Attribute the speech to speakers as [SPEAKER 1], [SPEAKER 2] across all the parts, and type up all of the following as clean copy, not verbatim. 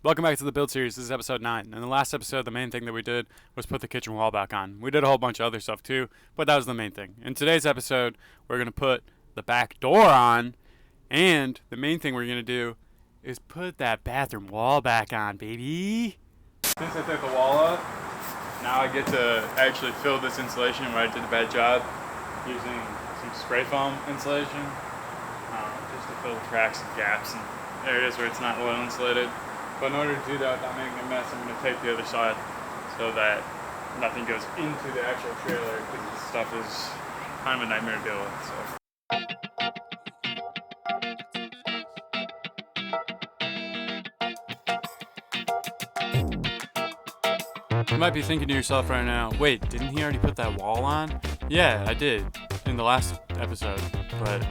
[SPEAKER 1] Welcome back to the build series. This is episode 9. In the last episode, the main thing that we did was put the kitchen wall back on. We did a whole bunch of other stuff too, but that was the main thing. In today's episode, we're going to put the back door on, and the main thing we're going to do is put that bathroom wall back on, baby. Since I took the wall up, now I get to actually fill this insulation where I did a bad job using some spray foam insulation, just to fill the cracks and gaps and areas where it's not well insulated. But in order to do that without making a mess, I'm going to tape the other side so that nothing goes into the actual trailer, because this stuff is kind of a nightmare to deal with. So. You might be thinking to yourself right now, wait, didn't he already put that wall on? Yeah, I did in the last episode, but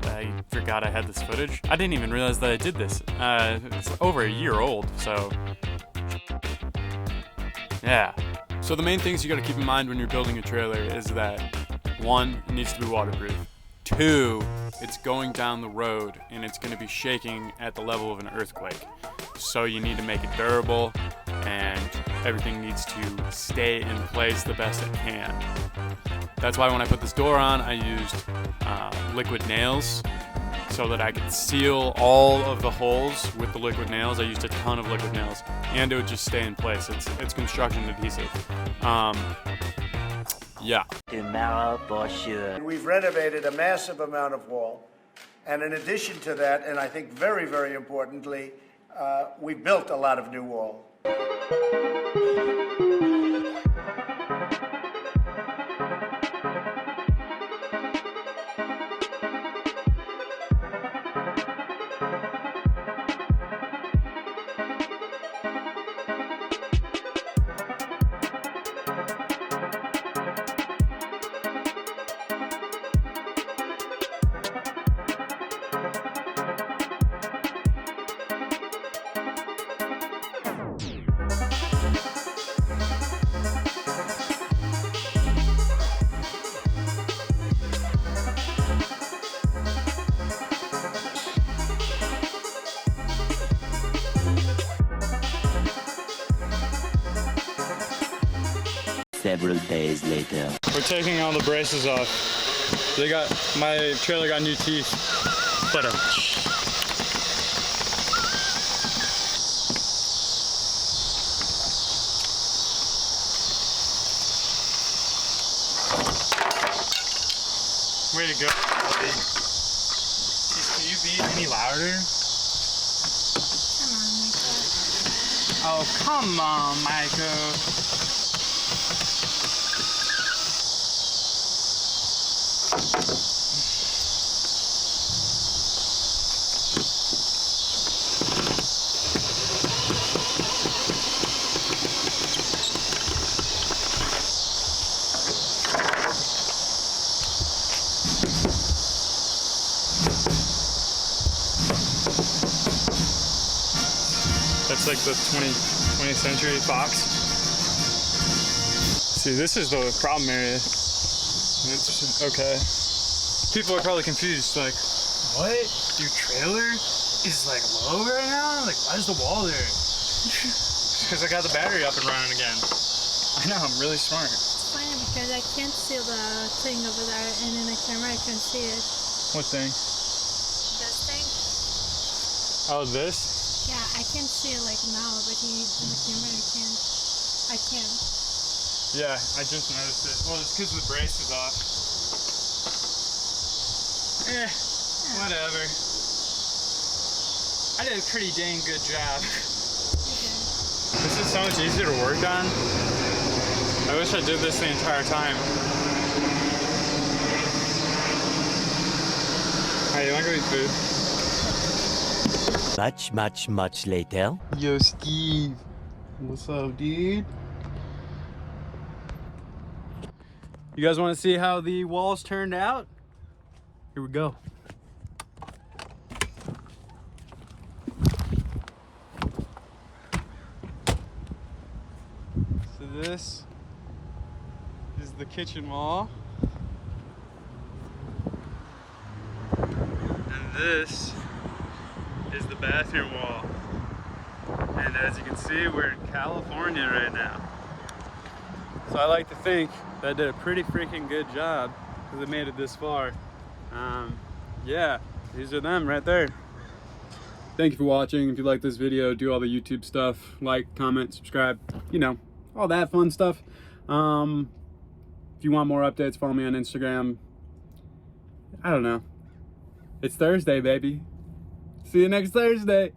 [SPEAKER 1] I forgot I had this footage. I didn't even realize that I did this. It's over a year old, so yeah. So the main things you gotta keep in mind when you're building a trailer is that 1, it needs to be waterproof. 2, it's going down the road and it's gonna be shaking at the level of an earthquake. So you need to make it durable and everything needs to stay in place the best it can. That's why when I put this door on, I used liquid nails so that I could seal all of the holes with the liquid nails. I used a ton of liquid nails, and it would just stay in place. It's construction adhesive. Yeah.
[SPEAKER 2] Tomorrow for sure.
[SPEAKER 3] We've renovated a massive amount of wall, and in addition to that, and I think very, very importantly, we built a lot of new wall.
[SPEAKER 2] Several days later.
[SPEAKER 1] We're taking all the braces off. My trailer got new teeth, but way to go. Can you be any louder?
[SPEAKER 4] Come on, Michael.
[SPEAKER 1] Oh, come on, Michael. That's like the 20th century fox. See, this is the problem area. It's okay. People are probably confused, like, what? Your trailer is like low right now? Like, why is the wall there? Because I got the battery up and running again. I know, I'm really smart.
[SPEAKER 5] It's funny because I can't see the thing over there, and in the camera I can see it.
[SPEAKER 1] What thing?
[SPEAKER 5] This thing?
[SPEAKER 1] Oh, this?
[SPEAKER 5] Yeah, I can see it like now, but in the camera I can't.
[SPEAKER 1] Yeah, I just noticed it. Well, it's because the brace is off. Whatever. I did a pretty dang good job.
[SPEAKER 5] Okay.
[SPEAKER 1] This is so much easier to work on. I wish I did this the entire time. Hey, you want to go eat food?
[SPEAKER 2] Much later.
[SPEAKER 1] Yo, Steve. What's up, dude? You guys want to see how the walls turned out? Here we go. So this is the kitchen wall. And this is the bathroom wall. And as you can see, we're in California right now. So I like to think that I did a pretty freaking good job because I made it this far. Yeah, these are them right there. Thank you for watching. If you like this video, do all the YouTube stuff. Like, comment, subscribe, you know, all that fun stuff. If you want more updates, follow me on Instagram. I don't know. It's Thursday, baby. See you next Thursday.